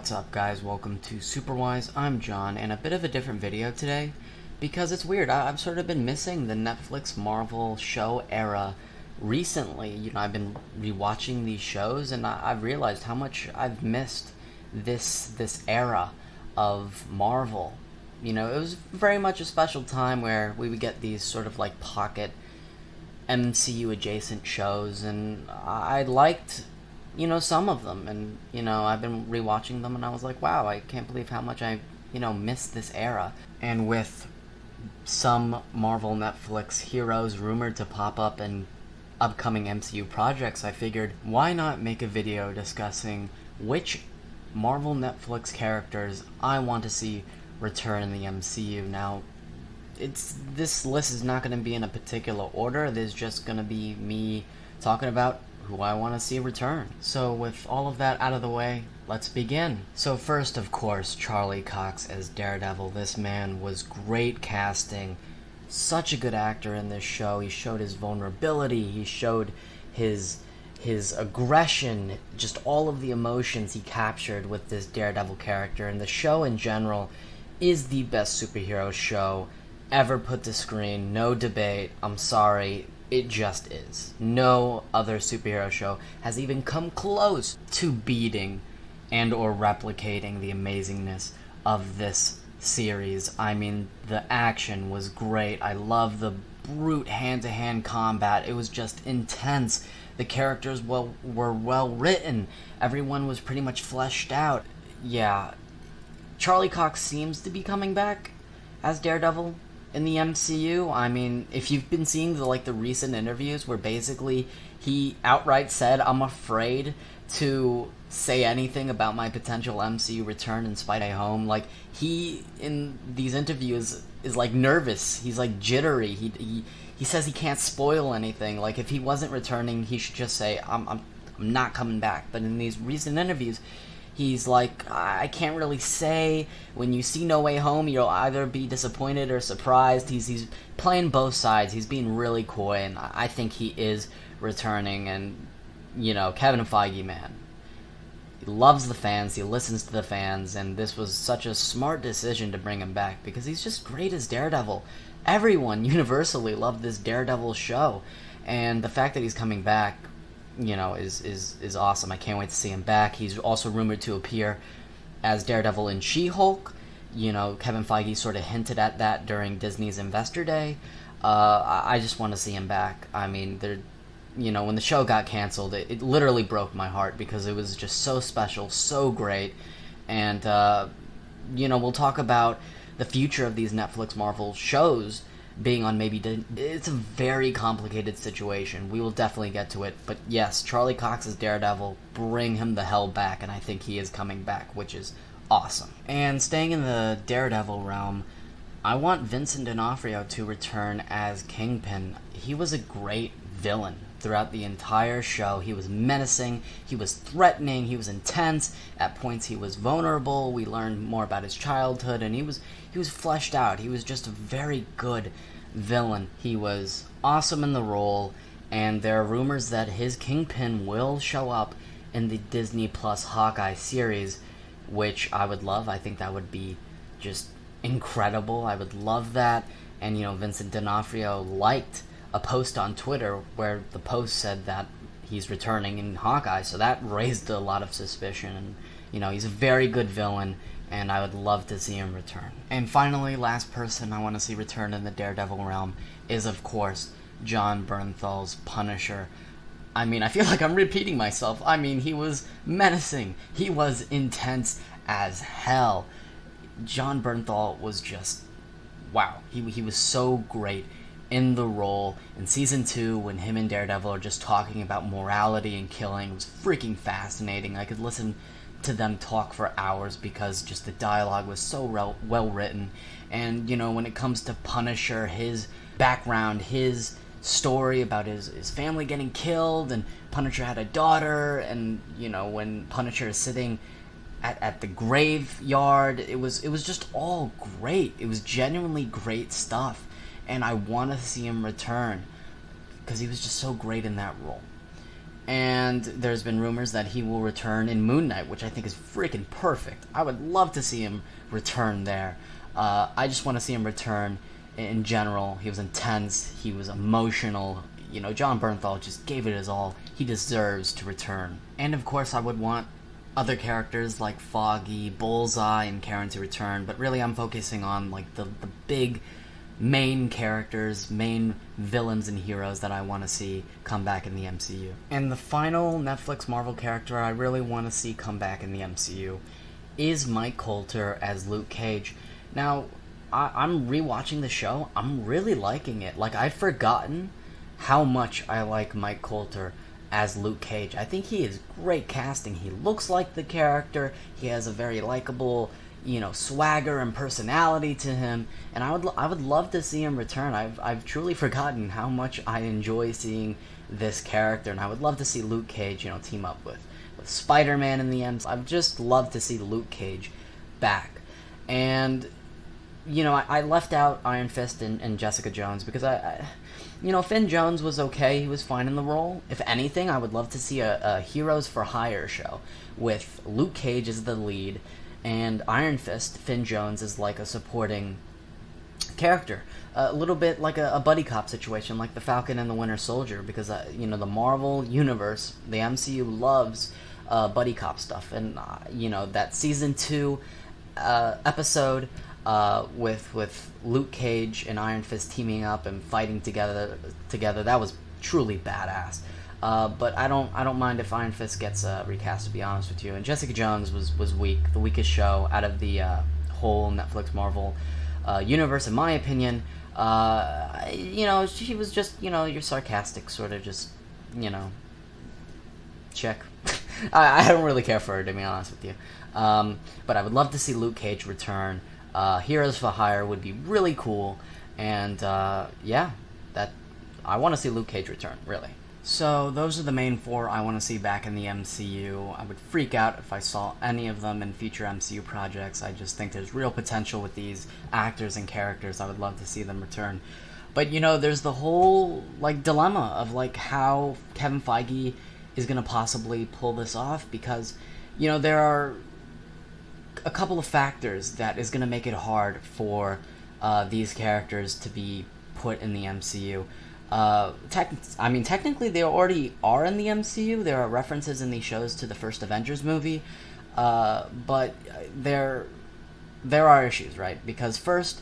What's up, guys? Welcome to Superwise. I'm John, and a bit of a different video today because it's weird. I've sort of been missing the Netflix Marvel show era recently. I've been rewatching these shows, and I've realized how much I've missed this era of Marvel. It was very much a special time where we would get these sort of like pocket MCU adjacent shows, and I liked some of them, and I've been rewatching them, and I was like, wow, I can't believe how much I missed this era. And with some Marvel Netflix heroes rumored to pop up in upcoming MCU projects, I figured, why not make a video discussing which Marvel Netflix characters I want to see return in the MCU. Now, this list is not going to be in a particular order. There's just going to be me talking about who I want to see return. So with all of that out of the way, let's begin. So first, of course, Charlie Cox as Daredevil. This man was great casting. Such a good actor in this show. He showed his vulnerability. He showed his aggression, just all of the emotions he captured with this Daredevil character. And the show in general is the best superhero show ever put to screen. No debate. I'm sorry. It just is. No other superhero show has even come close to beating and or replicating the amazingness of this series. I mean, the action was great. I love the brute hand-to-hand combat. It was just intense. The characters were well written. Everyone was pretty much fleshed out. Yeah, Charlie Cox seems to be coming back as Daredevil in the MCU. I mean, if you've been seeing the recent interviews where basically he outright said, I'm afraid to say anything about my potential MCU return in Spider Home. Like, he in these interviews is nervous. He's jittery. He says he can't spoil anything. Like, if he wasn't returning, he should just say, I'm not coming back. But in these recent interviews, he's like, I can't really say. When you see No Way Home, you'll either be disappointed or surprised. He's playing both sides. He's being really coy, and I think he is returning. And, Kevin Feige, man, he loves the fans. He listens to the fans, and this was such a smart decision to bring him back because he's just great as Daredevil. Everyone universally loved this Daredevil show, and the fact that he's coming back, is awesome. I can't wait to see him back. He's also rumored to appear as Daredevil in She-Hulk. Kevin Feige sort of hinted at that during Disney's Investor Day. I just want to see him back. I mean, when the show got canceled, it literally broke my heart because it was just so special, so great. And, we'll talk about the future of these Netflix Marvel shows being on it's a very complicated situation. We will definitely get to it. But yes, Charlie Cox as Daredevil, bring him the hell back, and I think he is coming back, which is awesome. And staying in the Daredevil realm, I want Vincent D'Onofrio to return as Kingpin. He was a great villain throughout the entire show. He was menacing, he was threatening, he was intense. At points he was vulnerable. We learned more about his childhood, and he was fleshed out. He was just a very good villain. He was awesome in the role, and there are rumors that his Kingpin will show up in the Disney Plus Hawkeye series, which I would love. I think that would be just incredible. I would love that. And Vincent D'Onofrio liked a post on Twitter where the post said that he's returning in Hawkeye, so that raised a lot of suspicion. And he's a very good villain, and I would love to see him return. And finally, last person I want to see return in the Daredevil realm is, of course, Jon Bernthal's Punisher. I mean, I feel like I'm repeating myself. I mean, he was menacing. He was intense as hell. Jon Bernthal was just, wow. He was so great in the role. In season 2, when him and Daredevil are just talking about morality and killing, it was freaking fascinating. I could listen to them talk for hours because just the dialogue was so well written. And when it comes to Punisher, his background, his story about his family getting killed, and Punisher had a daughter, and when Punisher is sitting at the graveyard, it was just all great. It was genuinely great stuff, and I want to see him return because he was just so great in that role. And there's been rumors that he will return in Moon Knight, which I think is freaking perfect. I would love to see him return there. I just want to see him return in general. He was intense. He was emotional. You know, John Bernthal just gave it his all. He deserves to return. And of course, I would want other characters like Foggy, Bullseye, and Karen to return. But really, I'm focusing on like the big main characters, main villains and heroes that I want to see come back in the MCU. And the final Netflix Marvel character I really want to see come back in the MCU is Mike Colter as Luke Cage. Now, I'm rewatching the show. I'm really liking it. Like, I've forgotten how much I like Mike Colter as Luke Cage. I think he is great casting. He looks like the character. He has a very likable, you know, swagger and personality to him, and I would love to see him return. I've truly forgotten how much I enjoy seeing this character, and I would love to see Luke Cage, you know, team up with Spider-Man in the end. I'd just love to see Luke Cage back. And you know, I left out Iron Fist and Jessica Jones because you know, Finn Jones was okay. He was fine in the role. If anything, I would love to see a Heroes for Hire show with Luke Cage as the lead, and Iron Fist, Finn Jones, is like a supporting character. A little bit like a buddy cop situation, like the Falcon and the Winter Soldier, because, you know, the Marvel Universe, the MCU, loves buddy cop stuff. And, you know, that Season 2 episode with Luke Cage and Iron Fist teaming up and fighting together, that was truly badass. But I don't mind if Iron Fist gets recast, to be honest with you. And Jessica Jones was weak, the weakest show out of the whole Netflix Marvel universe, in my opinion. You know, she was just, you know, your sarcastic sort of just, you know, chick. I don't really care for her, to be honest with you. But I would love to see Luke Cage return. Heroes for Hire would be really cool. And yeah, I want to see Luke Cage return, really. So those are the main four I want to see back in the MCU. I would freak out if I saw any of them in future MCU projects. I just think there's real potential with these actors and characters. I would love to see them return. But, you know, there's the whole, like, dilemma of, like, how Kevin Feige is going to possibly pull this off, because, you know, there are a couple of factors that is going to make it hard for these characters to be put in the MCU. Technically they already are in the MCU. There are references in these shows to the first Avengers movie, but there are issues, right? Because first,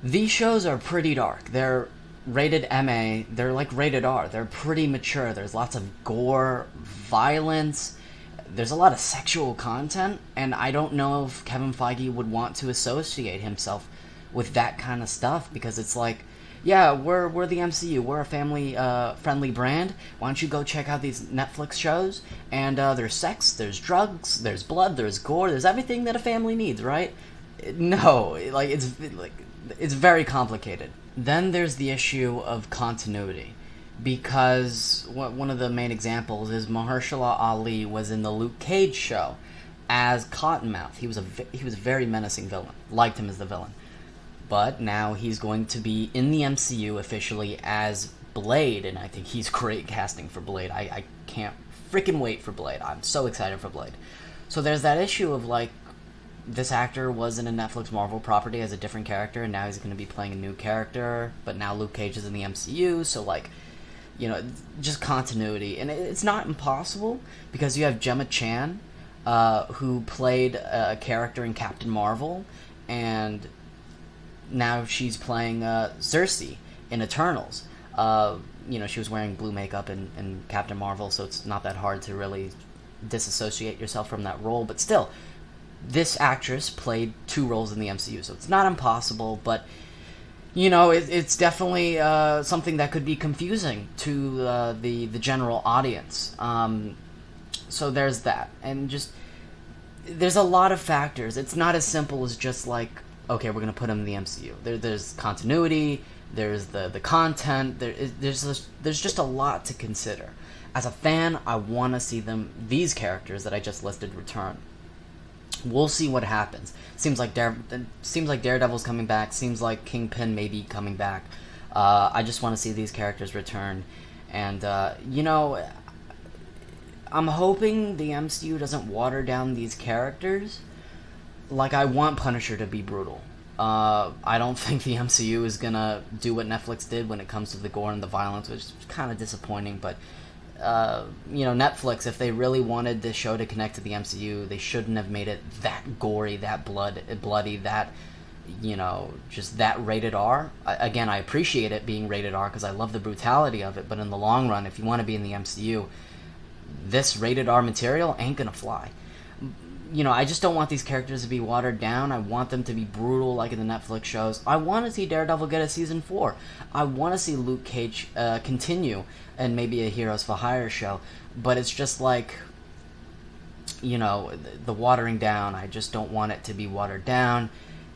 these shows are pretty dark. They're rated MA. They're like rated R. They're pretty mature. There's lots of gore, violence. There's a lot of sexual content, and I don't know if Kevin Feige would want to associate himself with that kind of stuff, because it's like, yeah, we're the MCU. We're a family friendly brand. Why don't you go check out these Netflix shows? And there's sex, there's drugs, there's blood, there's gore, there's everything that a family needs, right? No, it's very complicated. Then there's the issue of continuity, because one of the main examples is Mahershala Ali was in the Luke Cage show as Cottonmouth. He was a very menacing villain. Liked him as the villain. But now he's going to be in the MCU officially as Blade, and I think he's great casting for Blade. I can't freaking wait for Blade. I'm so excited for Blade. So there's that issue of, like, this actor was in a Netflix Marvel property as a different character, and now he's going to be playing a new character, but now Luke Cage is in the MCU, so, like, you know, just continuity. And it's not impossible, because you have Gemma Chan, who played a character in Captain Marvel, and now she's playing Cersei in Eternals. You know, she was wearing blue makeup in Captain Marvel, so it's not that hard to really disassociate yourself from that role. But still, this actress played 2 roles in the MCU, so it's not impossible, but, you know, it's definitely something that could be confusing to the general audience. So there's that. And just, there's a lot of factors. It's not as simple as just like, okay, we're going to put him in the MCU. There's continuity, there's the content, there's just a lot to consider. As a fan, I want to see these characters that I just listed return. We'll see what happens. Seems like Daredevil's coming back. Seems like Kingpin may be coming back. I just want to see these characters return. And, you know, I'm hoping the MCU doesn't water down these characters. Like, I want Punisher to be brutal. I don't think the MCU is gonna do what Netflix did when it comes to the gore and the violence, which is kind of disappointing, but Netflix, if they really wanted this show to connect to the MCU, they shouldn't have made it that gory, that bloody, that, just that rated R. Again, I appreciate it being rated R because I love the brutality of it, but in the long run, if you want to be in the MCU, this rated R material ain't gonna fly. I just don't want these characters to be watered down. I want them to be brutal like in the Netflix shows. I want to see Daredevil get a season 4. I want to see Luke Cage continue and maybe a Heroes for Hire show. But it's just like, the watering down. I just don't want it to be watered down.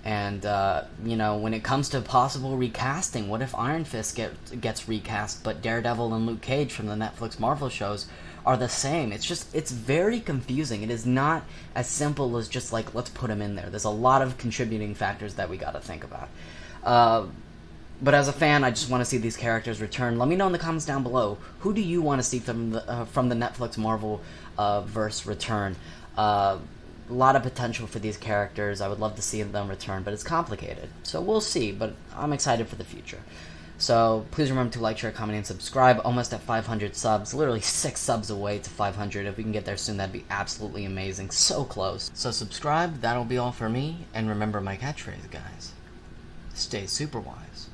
And, when it comes to possible recasting, what if Iron Fist gets recast, but Daredevil and Luke Cage from the Netflix Marvel shows are the same? It's very confusing. It is not as simple as just like, let's put them in there. There's a lot of contributing factors that we got to think about. But as a fan, I just want to see these characters return. Let me know in the comments down below, who do you want to see from the Netflix Marvel verse return? A lot of potential for these characters. I would love to see them return, but it's complicated. So we'll see, but I'm excited for the future. So please remember to like, share, comment, and subscribe. Almost at 500 subs. Literally 6 subs away to 500. If we can get there soon, that'd be absolutely amazing. So close. So subscribe. That'll be all for me. And remember my catchphrase, guys. Stay super wise.